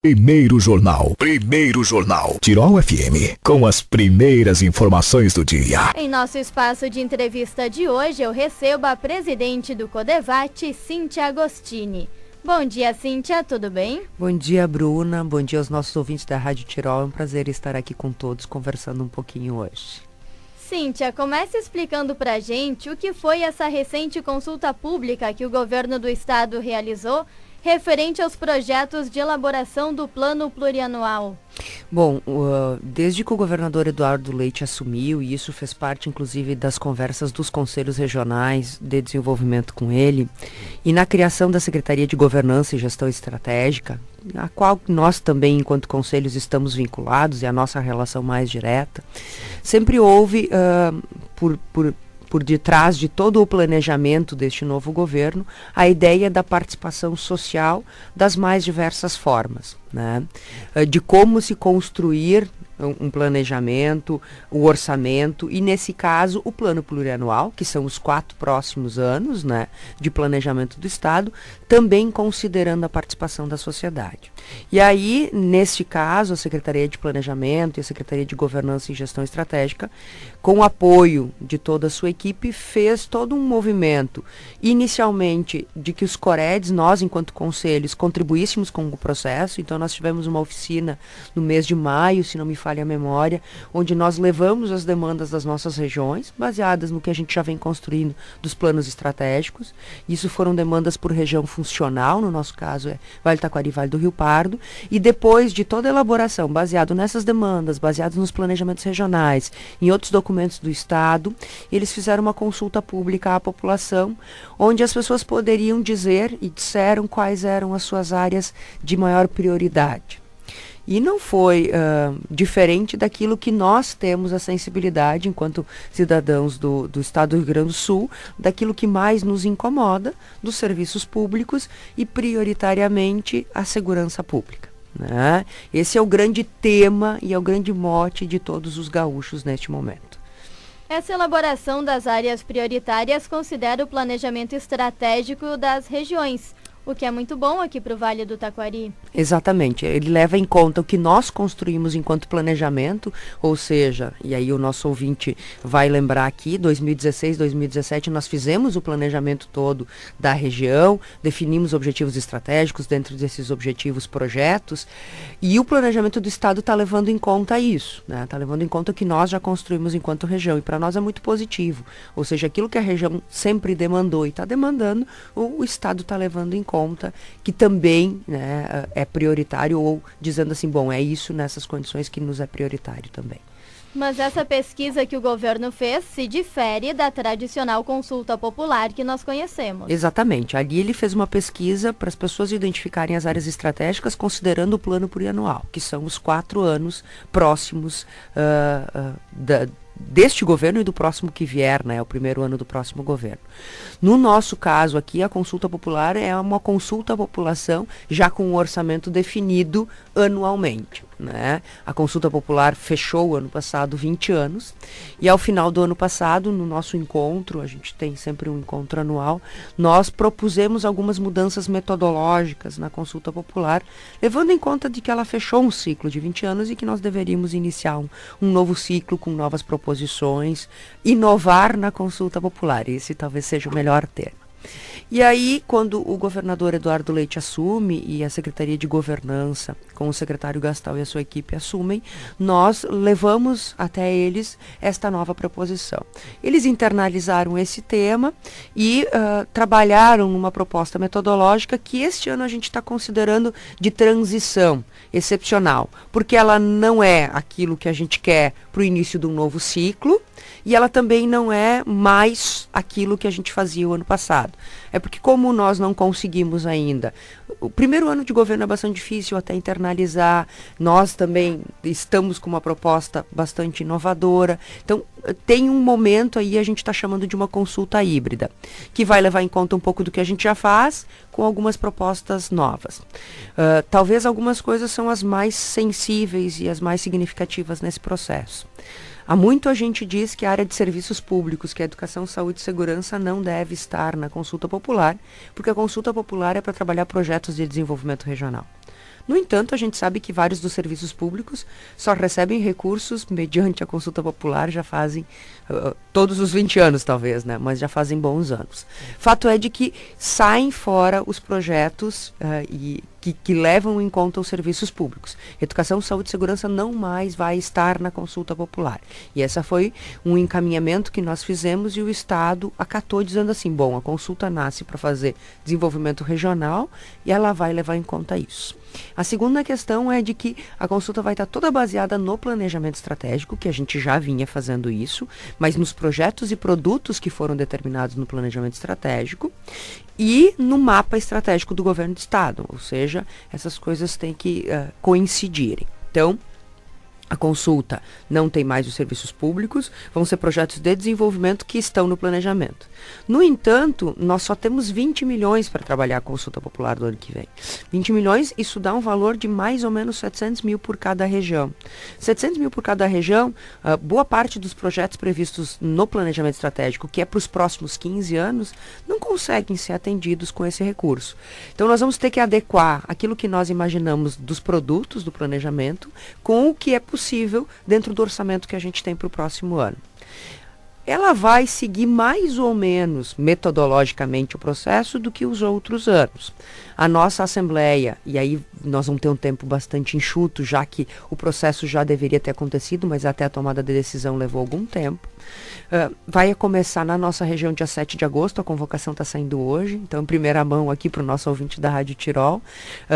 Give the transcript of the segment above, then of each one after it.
Primeiro Jornal. Primeiro Jornal. Tirol FM. Com as primeiras informações do dia. Em nosso espaço de entrevista de hoje, eu recebo a presidente do Codevate, Cíntia Agostini. Bom dia, Cíntia, tudo bem? Bom dia, Bruna. Bom dia aos nossos ouvintes da Rádio Tirol. É um prazer estar aqui com todos, conversando um pouquinho hoje. Cíntia, comece explicando pra gente o que foi essa recente consulta pública que o governo do estado realizou referente aos projetos de elaboração do Plano Plurianual. Bom, desde que o governador Eduardo Leite assumiu, e isso fez parte inclusive das conversas dos conselhos regionais de desenvolvimento com ele, e na criação da Secretaria de Governança e Gestão Estratégica, a qual nós também, enquanto conselhos, estamos vinculados, e a nossa relação mais direta, sempre houve, por detrás de todo o planejamento deste novo governo, a ideia da participação social das mais diversas formas, né? De como se construir um planejamento, o orçamento e, nesse caso, o plano plurianual, que são os 4 próximos anos, né, de planejamento do Estado, também considerando a participação da sociedade. E aí, neste caso, a Secretaria de Planejamento e a Secretaria de Governança e Gestão Estratégica, com o apoio de toda a sua equipe, fez todo um movimento, inicialmente, de que os COREDs, nós, enquanto conselhos, contribuíssemos com o processo. Então, nós tivemos uma oficina no mês de maio, se não me falha a memória, onde nós levamos as demandas das nossas regiões, baseadas no que a gente já vem construindo dos planos estratégicos. Isso foram demandas por região funcional, no nosso caso é Vale do Taquari e Vale do Rio Pardo, e depois de toda a elaboração, baseado nessas demandas, baseados nos planejamentos regionais, em outros documentos do Estado, eles fizeram uma consulta pública à população, onde as pessoas poderiam dizer, e disseram, quais eram as suas áreas de maior prioridade. E não foi diferente daquilo que nós temos a sensibilidade, enquanto cidadãos do Estado do Rio Grande do Sul, daquilo que mais nos incomoda, dos serviços públicos e, prioritariamente, a segurança pública, né? Esse é o grande tema e é o grande mote de todos os gaúchos neste momento. Essa elaboração das áreas prioritárias considera o planejamento estratégico das regiões, o que é muito bom aqui para o Vale do Taquari. Exatamente. Ele leva em conta o que nós construímos enquanto planejamento, ou seja, e aí o nosso ouvinte vai lembrar aqui, 2016, 2017, nós fizemos o planejamento todo da região, definimos objetivos estratégicos, dentro desses objetivos, projetos, e o planejamento do Estado está levando em conta isso, né? Está levando em conta o que nós já construímos enquanto região, e para nós é muito positivo. Ou seja, aquilo que a região sempre demandou e está demandando, o Estado está levando em conta, que também, né, é prioritário, ou dizendo assim, bom, é isso nessas condições que nos é prioritário também. Mas essa pesquisa que o governo fez se difere da tradicional consulta popular que nós conhecemos. Exatamente. Ali ele fez uma pesquisa para as pessoas identificarem as áreas estratégicas considerando o plano plurianual, que são os 4 anos próximos deste governo e do próximo que vier, né, o primeiro ano do próximo governo. No nosso caso aqui, a consulta popular é uma consulta à população já com um orçamento definido anualmente, né? A consulta popular fechou ano passado 20 anos e ao final do ano passado, no nosso encontro, a gente tem sempre um encontro anual, nós propusemos algumas mudanças metodológicas na consulta popular, levando em conta de que ela fechou um ciclo de 20 anos e que nós deveríamos iniciar um novo ciclo com novas proposições, inovar na consulta popular. Esse talvez seja o melhor termo. E aí, quando o governador Eduardo Leite assume e a Secretaria de Governança, com o secretário Gastal e a sua equipe assumem, nós levamos até eles esta nova proposição. Eles internalizaram esse tema e trabalharam numa proposta metodológica que este ano a gente está considerando de transição excepcional, porque ela não é aquilo que a gente quer para o início de um novo ciclo, e ela também não é mais aquilo que a gente fazia o ano passado. É porque como nós não conseguimos ainda, o primeiro ano de governo é bastante difícil até internalizar, nós também estamos com uma proposta bastante inovadora, então tem um momento aí, a gente está chamando de uma consulta híbrida, que vai levar em conta um pouco do que a gente já faz, com algumas propostas novas. Talvez algumas coisas são as mais sensíveis e as mais significativas nesse processo. Há muito a gente diz que a área de serviços públicos, que é educação, saúde e segurança, não deve estar na consulta popular, porque a consulta popular é para trabalhar projetos de desenvolvimento regional. No entanto, a gente sabe que vários dos serviços públicos só recebem recursos mediante a consulta popular, já fazem todos os 20 anos talvez, né? Mas já fazem bons anos. Fato é de que saem fora os projetos que levam em conta os serviços públicos. Educação, saúde e segurança não mais vai estar na consulta popular. E essa foi um encaminhamento que nós fizemos e o Estado acatou dizendo assim, bom, a consulta nasce para fazer desenvolvimento regional e ela vai levar em conta isso. A segunda questão é de que a consulta vai estar toda baseada no planejamento estratégico, que a gente já vinha fazendo isso, mas nos projetos e produtos que foram determinados no planejamento estratégico e no mapa estratégico do governo do estado, ou seja, essas coisas têm que coincidirem. Então, a consulta não tem mais os serviços públicos, vão ser projetos de desenvolvimento que estão no planejamento. No entanto, nós só temos 20 milhões para trabalhar a consulta popular do ano que vem. 20 milhões, isso dá um valor de mais ou menos 700 mil por cada região. 700 mil por cada região, boa parte dos projetos previstos no planejamento estratégico, que é para os próximos 15 anos, não conseguem ser atendidos com esse recurso. Então, nós vamos ter que adequar aquilo que nós imaginamos dos produtos do planejamento com o que é possível dentro do orçamento que a gente tem para o próximo ano. Ela vai seguir mais ou menos metodologicamente o processo do que os outros anos. A nossa Assembleia, e aí nós vamos ter um tempo bastante enxuto, já que o processo já deveria ter acontecido, mas até a tomada de decisão levou algum tempo. Vai começar na nossa região dia 7 de agosto, a convocação está saindo hoje, então em primeira mão aqui para o nosso ouvinte da Rádio Tirol.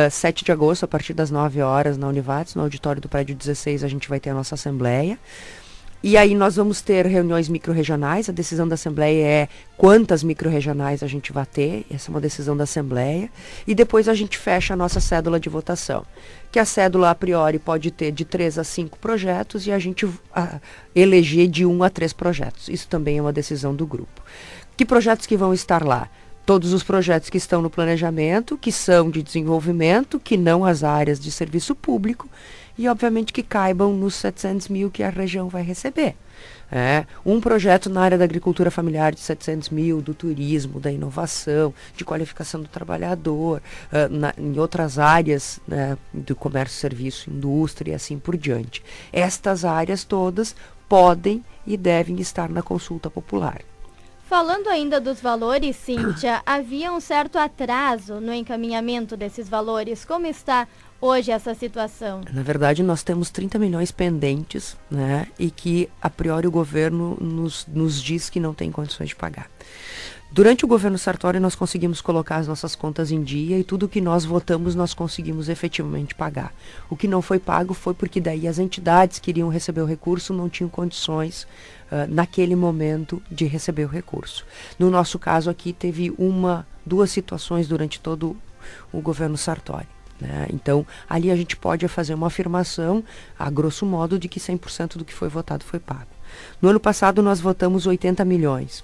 7 de agosto, a partir das 9 horas na Univates, no auditório do prédio 16, a gente vai ter a nossa Assembleia. E aí nós vamos ter reuniões microrregionais, a decisão da Assembleia é quantas microrregionais a gente vai ter, essa é uma decisão da Assembleia, e depois a gente fecha a nossa cédula de votação, que a cédula a priori pode ter de 3 a 5 projetos e a gente eleger de 1 a 3 projetos, isso também é uma decisão do grupo. Que projetos que vão estar lá? Todos os projetos que estão no planejamento, que são de desenvolvimento, que não as áreas de serviço público, e obviamente que caibam nos 700 mil que a região vai receber. Um projeto na área da agricultura familiar de 700 mil, do turismo, da inovação, de qualificação do trabalhador, em outras áreas, né, do comércio, serviço, indústria e assim por diante. Estas áreas todas podem e devem estar na consulta popular. Falando ainda dos valores, Cíntia, havia um certo atraso no encaminhamento desses valores. Como está hoje essa situação? Na verdade, nós temos 30 milhões pendentes, né, e que, a priori, o governo nos diz que não tem condições de pagar. Durante o governo Sartori, nós conseguimos colocar as nossas contas em dia e tudo que nós votamos, nós conseguimos efetivamente pagar. O que não foi pago foi porque daí as entidades que iriam receber o recurso não tinham condições, naquele momento, de receber o recurso. No nosso caso aqui, teve duas situações durante todo o governo Sartori. Né? Então, ali a gente pode fazer uma afirmação, a grosso modo, de que 100% do que foi votado foi pago. No ano passado, nós votamos 80 milhões.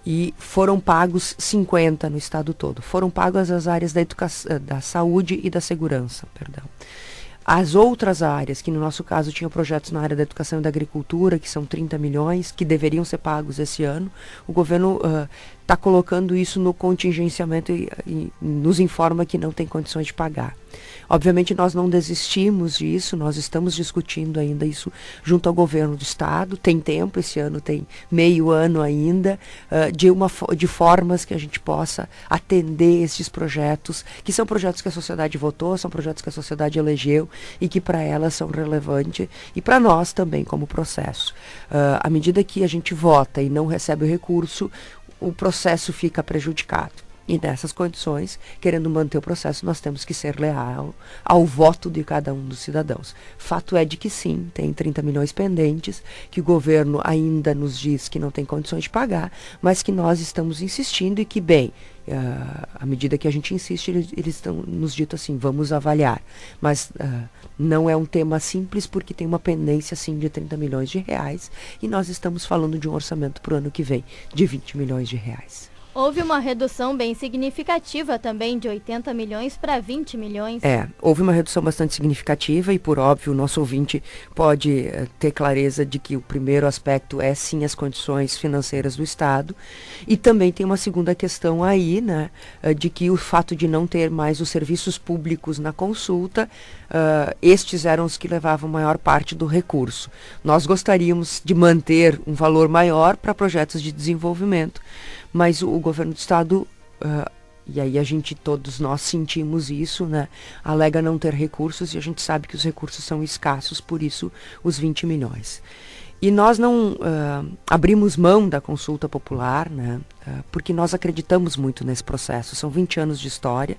E foram pagos 50 no estado todo. Foram pagas as áreas da educação, da saúde e da segurança, perdão. As outras áreas, que no nosso caso tinham projetos na área da educação e da agricultura, que são 30 milhões, que deveriam ser pagos esse ano, o governo está colocando isso no contingenciamento e nos informa que não tem condições de pagar. Obviamente nós não desistimos disso, nós estamos discutindo ainda isso junto ao governo do estado, tem tempo, esse ano tem meio ano ainda, de formas que a gente possa atender esses projetos, que são projetos que a sociedade votou, são projetos que a sociedade elegeu e que para ela são relevantes e para nós também como processo. À medida que a gente vota e não recebe o recurso, o processo fica prejudicado. E nessas condições, querendo manter o processo, nós temos que ser leal ao voto de cada um dos cidadãos. Fato é de que sim, tem 30 milhões pendentes, que o governo ainda nos diz que não tem condições de pagar, mas que nós estamos insistindo e que, bem, à medida que a gente insiste, eles estão nos dito assim, vamos avaliar. Mas não é um tema simples porque tem uma pendência sim de 30 milhões de reais e nós estamos falando de um orçamento para o ano que vem de 20 milhões de reais. Houve uma redução bem significativa também, de 80 milhões para 20 milhões. Houve uma redução bastante significativa e, por óbvio, o nosso ouvinte pode ter clareza de que o primeiro aspecto é, sim, as condições financeiras do Estado. E também tem uma segunda questão aí, né, de que o fato de não ter mais os serviços públicos na consulta, estes eram os que levavam maior parte do recurso. Nós gostaríamos de manter um valor maior para projetos de desenvolvimento, mas o governo do Estado, e aí todos nós sentimos isso, né, alega não ter recursos e a gente sabe que os recursos são escassos, por isso os 20 milhões. E nós não abrimos mão da consulta popular, né, porque nós acreditamos muito nesse processo. São 20 anos de história,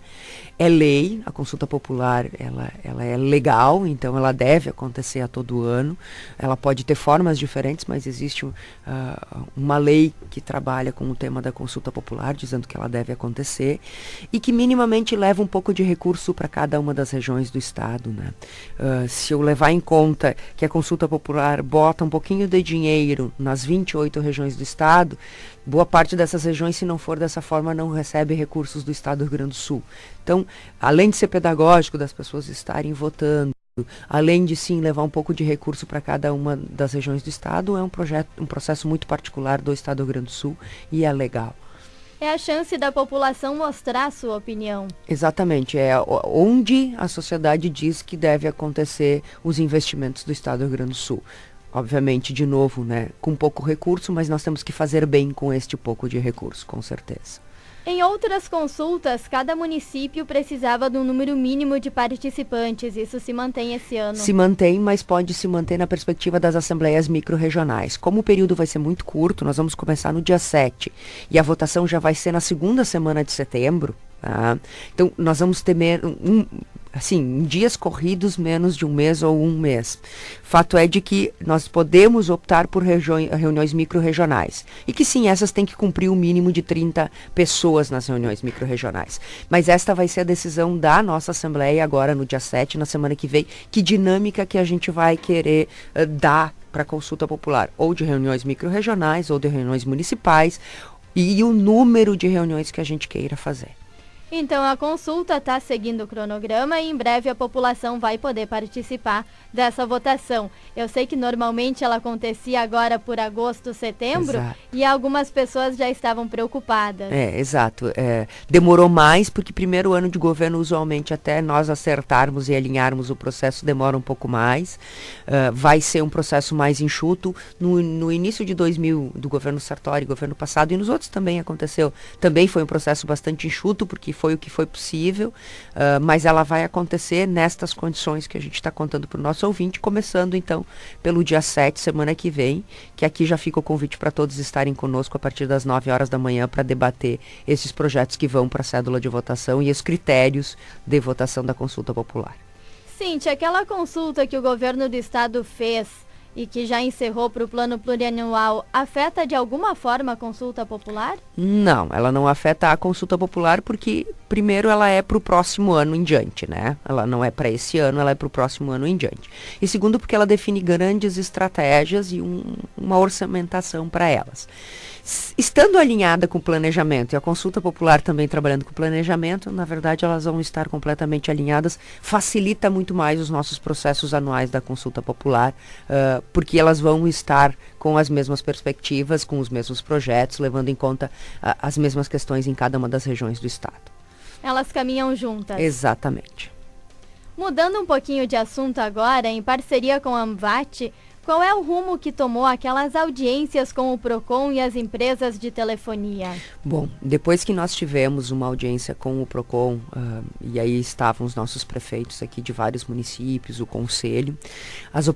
é lei, a consulta popular ela é legal, então ela deve acontecer a todo ano. Ela pode ter formas diferentes, mas existe uma lei que trabalha com o tema da consulta popular, dizendo que ela deve acontecer, e que minimamente leva um pouco de recurso para cada uma das regiões do Estado, né? Se eu levar em conta que a consulta popular bota um pouquinho de dinheiro nas 28 regiões do Estado, boa parte dessas regiões, se não for dessa forma, não recebe recursos do Estado do Rio Grande do Sul. Então, além de ser pedagógico, das pessoas estarem votando, além de sim levar um pouco de recurso para cada uma das regiões do Estado, é um processo muito particular do Estado do Rio Grande do Sul e é legal. É a chance da população mostrar a sua opinião. Exatamente, é onde a sociedade diz que deve acontecer os investimentos do Estado do Rio Grande do Sul. Obviamente, de novo, né, com pouco recurso, mas nós temos que fazer bem com este pouco de recurso, com certeza. Em outras consultas, cada município precisava de um número mínimo de participantes. Isso se mantém esse ano? Se mantém, mas pode se manter na perspectiva das assembleias micro-regionais. Como o período vai ser muito curto, nós vamos começar no dia 7 e a votação já vai ser na segunda semana de setembro. Tá? Então, nós vamos ter em dias corridos, menos de um mês ou um mês. Fato é de que nós podemos optar por reuniões micro-regionais. E que sim, essas têm que cumprir o mínimo de 30 pessoas nas reuniões micro-regionais. Mas esta vai ser a decisão da nossa Assembleia agora no dia 7, na semana que vem. Que dinâmica que a gente vai querer dar para a consulta popular. Ou de reuniões micro-regionais, ou de reuniões municipais. E o número de reuniões que a gente queira fazer. Então a consulta está seguindo o cronograma e em breve a população vai poder participar dessa votação. Eu sei que normalmente ela acontecia agora por agosto, setembro, exato, e algumas pessoas já estavam preocupadas. Exato. Demorou mais porque primeiro ano de governo, usualmente, até nós acertarmos e alinharmos o processo, demora um pouco mais. Vai ser um processo mais enxuto. No início de 2000, do governo Sartori, governo passado, e nos outros também aconteceu. Também foi um processo bastante enxuto, porque foi o que foi possível, mas ela vai acontecer nestas condições que a gente está contando para o nosso ouvinte, começando então pelo dia 7, semana que vem, que aqui já fica o convite para todos estarem conosco a partir das 9 horas da manhã para debater esses projetos que vão para a cédula de votação e os critérios de votação da consulta popular. Cíntia, aquela consulta que o governo do estado fez e que já encerrou para o plano plurianual, afeta de alguma forma a consulta popular? Não, ela não afeta a consulta popular porque, primeiro, ela é para o próximo ano em diante, né? Ela não é para esse ano, ela é para o próximo ano em diante. E segundo, porque ela define grandes estratégias e uma orçamentação para elas. Estando alinhada com o planejamento e a consulta popular também trabalhando com o planejamento, na verdade elas vão estar completamente alinhadas, facilita muito mais os nossos processos anuais da consulta popular, porque elas vão estar com as mesmas perspectivas, com os mesmos projetos, levando em conta as mesmas questões em cada uma das regiões do estado. Elas caminham juntas. Exatamente. Mudando um pouquinho de assunto agora, em parceria com a AMVAT, qual é o rumo que tomou aquelas audiências com o PROCON e as empresas de telefonia? Bom, depois que nós tivemos uma audiência com o PROCON, e aí estavam os nossos prefeitos aqui de vários municípios, o conselho, as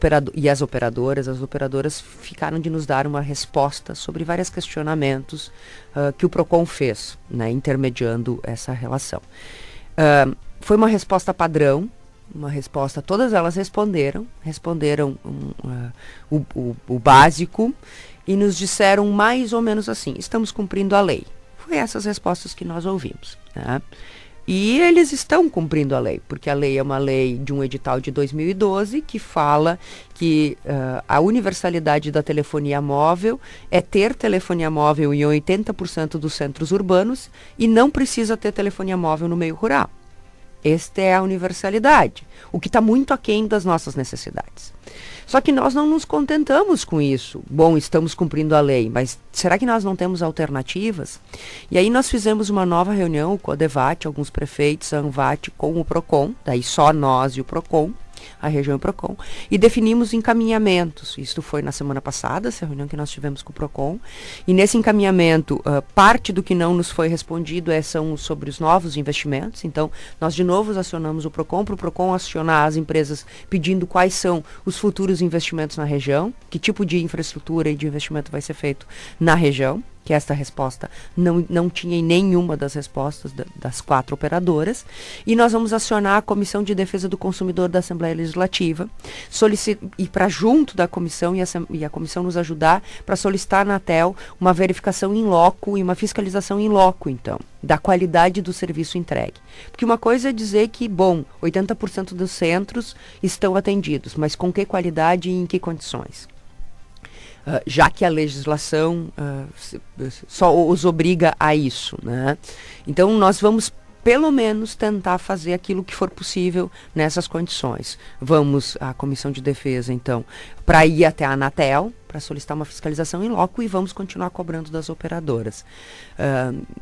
operadoras ficaram de nos dar uma resposta sobre vários questionamentos que o PROCON fez, né, intermediando essa relação. Foi uma resposta padrão, todas elas responderam o básico e nos disseram mais ou menos assim: estamos cumprindo a lei. Foi essas respostas que nós ouvimos, né? E eles estão cumprindo a lei, porque a lei é uma lei de um edital de 2012 que fala que a universalidade da telefonia móvel é ter telefonia móvel em 80% dos centros urbanos e não precisa ter telefonia móvel no meio rural. Esta é a universalidade, o que está muito aquém das nossas necessidades. Só que nós não nos contentamos com isso. Bom, estamos cumprindo a lei, mas será que nós não temos alternativas? E aí nós fizemos uma nova reunião com a Devat, alguns prefeitos, a Anvat, com o PROCON, daí só nós e o PROCON, a região e o PROCON, e definimos encaminhamentos. Isso foi na semana passada, essa reunião que nós tivemos com o PROCON, e nesse encaminhamento, parte do que não nos foi respondido são sobre os novos investimentos. Então, nós de novo acionamos o PROCON, para o PROCON acionar as empresas pedindo quais são os futuros investimentos na região, que tipo de infraestrutura e de investimento vai ser feito na região, que esta resposta não tinha em nenhuma das respostas das 4 operadoras. E nós vamos acionar a Comissão de Defesa do Consumidor da Assembleia Legislativa, e para junto da comissão e a comissão nos ajudar para solicitar na ANATEL uma verificação in loco e uma fiscalização in loco, então, da qualidade do serviço entregue. Porque uma coisa é dizer que, 80% dos centros estão atendidos, mas com que qualidade e em que condições? Já que a legislação só os obriga a isso, né? Então, nós vamos, pelo menos, tentar fazer aquilo que for possível nessas condições. Vamos à Comissão de Defesa, então, para ir até a Anatel, para solicitar uma fiscalização em loco, e vamos continuar cobrando das operadoras.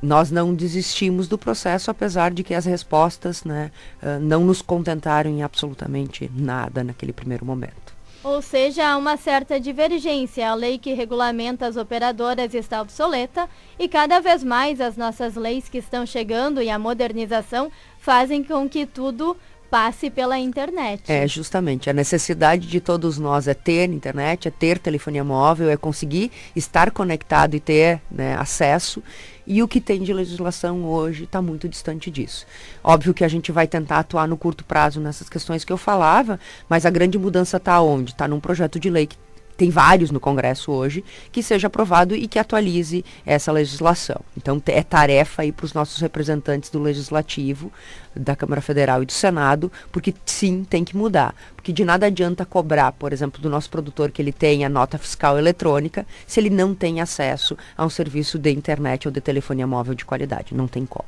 Nós não desistimos do processo, apesar de que as respostas, né, não nos contentaram em absolutamente nada naquele primeiro momento. Ou seja, há uma certa divergência. A lei que regulamenta as operadoras está obsoleta e cada vez mais as nossas leis que estão chegando e a modernização fazem com que tudo passe pela internet. Justamente. A necessidade de todos nós é ter internet, é ter telefonia móvel, é conseguir estar conectado e ter, né, acesso. E o que tem de legislação hoje está muito distante disso. Óbvio que a gente vai tentar atuar no curto prazo nessas questões que eu falava, mas a grande mudança está onde? Está num projeto de lei que tem vários no Congresso hoje, que seja aprovado e que atualize essa legislação. Então, é tarefa aí para os nossos representantes do Legislativo, da Câmara Federal e do Senado, porque sim, tem que mudar. Porque de nada adianta cobrar, por exemplo, do nosso produtor que ele tenha nota fiscal eletrônica, se ele não tem acesso a um serviço de internet ou de telefonia móvel de qualidade. Não tem como.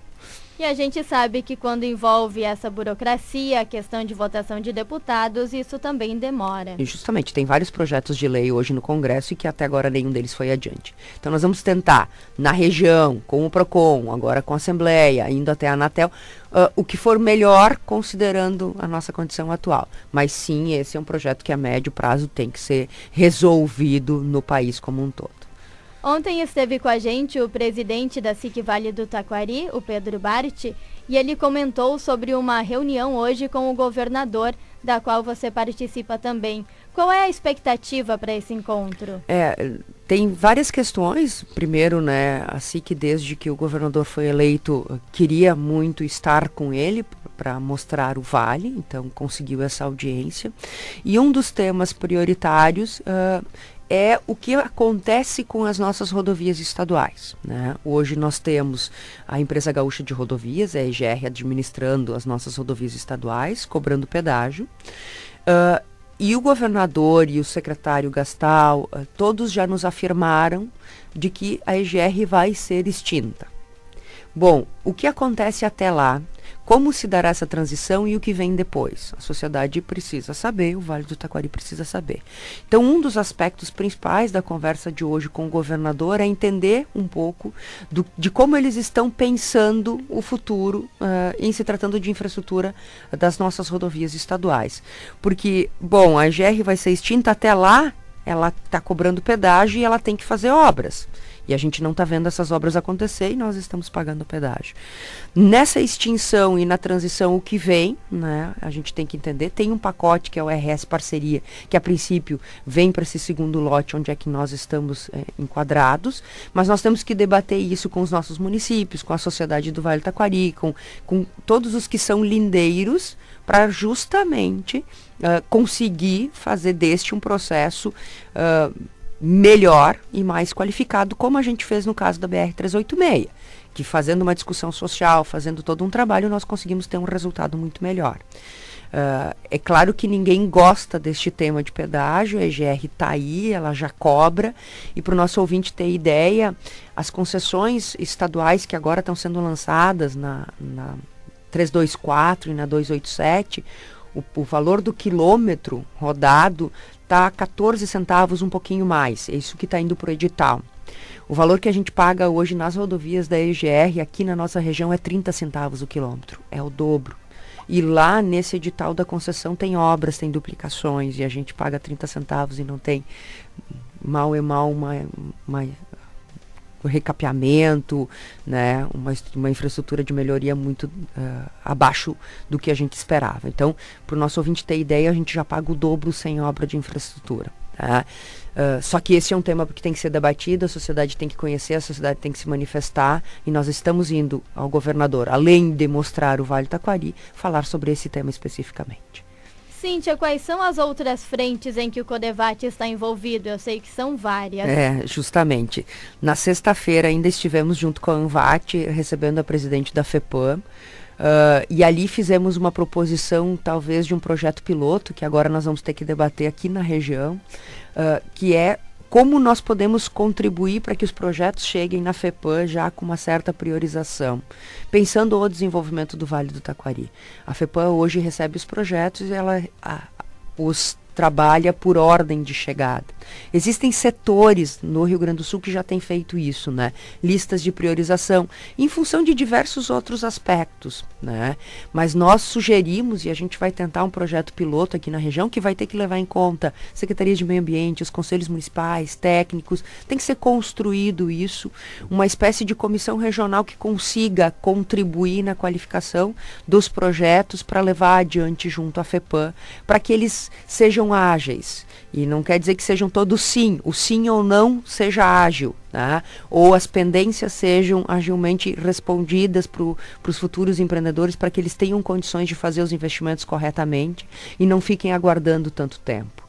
E a gente sabe que quando envolve essa burocracia, a questão de votação de deputados, isso também demora. E justamente, tem vários projetos de lei hoje no Congresso e que até agora nenhum deles foi adiante. Então nós vamos tentar, na região, com o PROCON, agora com a Assembleia, indo até a Anatel, o que for melhor considerando a nossa condição atual. Mas sim, esse é um projeto que a médio prazo tem que ser resolvido no país como um todo. Ontem esteve com a gente o presidente da SIC Vale do Taquari, o Pedro Bart, e ele comentou sobre uma reunião hoje com o governador, da qual você participa também. Qual é a expectativa para esse encontro? Tem várias questões. Primeiro, né, a SIC, desde que o governador foi eleito, queria muito estar com ele para mostrar o Vale, então conseguiu essa audiência. E um dos temas prioritários é o que acontece com as nossas rodovias estaduais, né? Hoje nós temos a Empresa Gaúcha de Rodovias, a EGR, administrando as nossas rodovias estaduais, cobrando pedágio. E o governador e o secretário Gastal, todos já nos afirmaram de que a EGR vai ser extinta. Bom, o que acontece até lá? Como se dará essa transição e o que vem depois? A sociedade precisa saber, o Vale do Taquari precisa saber. Então, um dos aspectos principais da conversa de hoje com o governador é entender um pouco de como eles estão pensando o futuro em se tratando de infraestrutura das nossas rodovias estaduais. Porque, bom, a EGR vai ser extinta até lá, ela está cobrando pedágio e ela tem que fazer obras. E a gente não está vendo essas obras acontecer e nós estamos pagando o pedágio. Nessa extinção e na transição, o que vem, né, a gente tem que entender, tem um pacote que é o RS Parceria, que a princípio vem para esse segundo lote, onde é que nós estamos enquadrados, mas nós temos que debater isso com os nossos municípios, com a sociedade do Vale do Taquari, com todos os que são lindeiros, para justamente conseguir fazer deste um processo melhor e mais qualificado, como a gente fez no caso da BR-386, que fazendo uma discussão social, fazendo todo um trabalho, nós conseguimos ter um resultado muito melhor. É claro que ninguém gosta deste tema de pedágio, a EGR está aí, ela já cobra, e para o nosso ouvinte ter ideia, as concessões estaduais que agora estão sendo lançadas na 324 e na 287, o valor do quilômetro rodado está 14 centavos, um pouquinho mais, é isso que está indo para o edital. O valor que a gente paga hoje nas rodovias da EGR aqui na nossa região é 30 centavos o quilômetro, é o dobro. E lá nesse edital da concessão tem obras, tem duplicações, e a gente paga 30 centavos e não tem mal um recapeamento, né, uma infraestrutura de melhoria muito abaixo do que a gente esperava. Então, para o nosso ouvinte ter ideia, a gente já paga o dobro sem obra de infraestrutura. Tá? Só que esse é um tema que tem que ser debatido, a sociedade tem que conhecer, a sociedade tem que se manifestar, e nós estamos indo ao governador, além de mostrar o Vale do Taquari, falar sobre esse tema especificamente. Cíntia, quais são as outras frentes em que o Codevate está envolvido? Eu sei que são várias. Justamente. Na sexta-feira ainda estivemos junto com a ANVAT, recebendo a presidente da FEPAM, e ali fizemos uma proposição, talvez, de um projeto piloto, que agora nós vamos ter que debater aqui na região, que é como nós podemos contribuir para que os projetos cheguem na FEPAM já com uma certa priorização, pensando o desenvolvimento do Vale do Taquari. A FEPAM hoje recebe os projetos e ela os trabalha por ordem de chegada. Existem setores no Rio Grande do Sul que já têm feito isso, né? Listas de priorização, em função de diversos outros aspectos, né? Mas nós sugerimos, e a gente vai tentar um projeto piloto aqui na região, que vai ter que levar em conta Secretaria de Meio Ambiente, os conselhos municipais, técnicos, tem que ser construído isso, uma espécie de comissão regional que consiga contribuir na qualificação dos projetos para levar adiante junto à FEPAM, para que eles sejam ágeis. E não quer dizer que sejam todos sim, o sim ou não seja ágil, tá? Ou as pendências sejam agilmente respondidas para os futuros empreendedores, para que eles tenham condições de fazer os investimentos corretamente e não fiquem aguardando tanto tempo.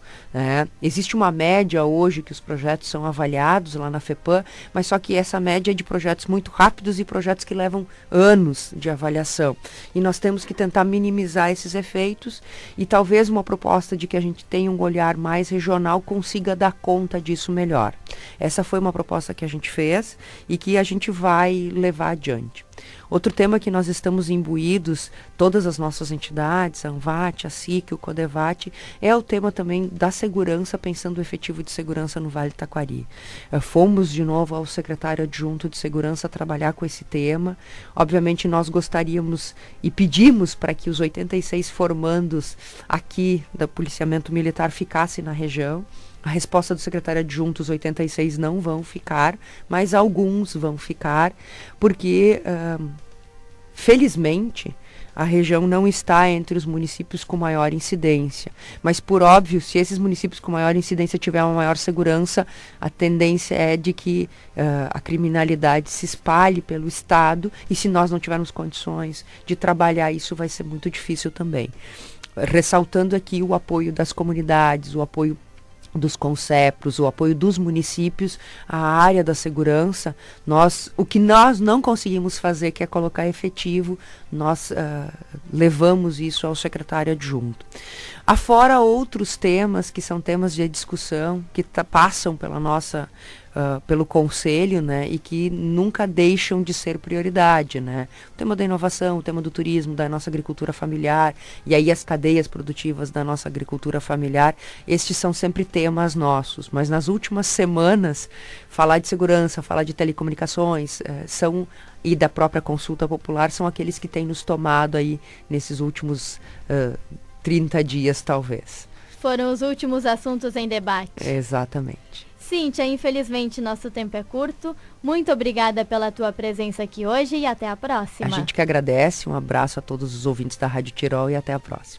Existe uma média hoje que os projetos são avaliados lá na FEPAM, mas só que essa média é de projetos muito rápidos e projetos que levam anos de avaliação. E nós temos que tentar minimizar esses efeitos, e talvez uma proposta de que a gente tenha um olhar mais regional consiga dar conta disso melhor. Essa foi uma proposta que a gente fez e que a gente vai levar adiante. Outro tema que nós estamos imbuídos, todas as nossas entidades, a ANVAT, a SIC, o Codevate, é o tema também da segurança, pensando o efetivo de segurança no Vale do Taquari. Fomos de novo ao secretário adjunto de segurança trabalhar com esse tema. Obviamente nós gostaríamos e pedimos para que os 86 formandos aqui do policiamento militar ficassem na região. A resposta do secretário adjunto, os 86 não vão ficar, mas alguns vão ficar, porque, felizmente, a região não está entre os municípios com maior incidência. Mas, por óbvio, se esses municípios com maior incidência tiverem uma maior segurança, a tendência é de que a criminalidade se espalhe pelo estado, e se nós não tivermos condições de trabalhar isso, vai ser muito difícil também. Ressaltando aqui o apoio das comunidades, o apoio dos concepros, o apoio dos municípios à área da segurança. O que nós não conseguimos fazer, que é colocar efetivo, nós levamos isso ao secretário adjunto. Afora outros temas que são temas de discussão, que passam pela pelo conselho, né, e que nunca deixam de ser prioridade, né? O tema da inovação, o tema do turismo, da nossa agricultura familiar, e aí as cadeias produtivas da nossa agricultura familiar, estes são sempre temas nossos. Mas nas últimas semanas, falar de segurança, falar de telecomunicações, e da própria consulta popular, são aqueles que têm nos tomado aí nesses últimos 30 dias, talvez. Foram os últimos assuntos em debate. Exatamente. Cíntia, infelizmente nosso tempo é curto. Muito obrigada pela tua presença aqui hoje e até a próxima. A gente que agradece, um abraço a todos os ouvintes da Rádio Tirol e até a próxima.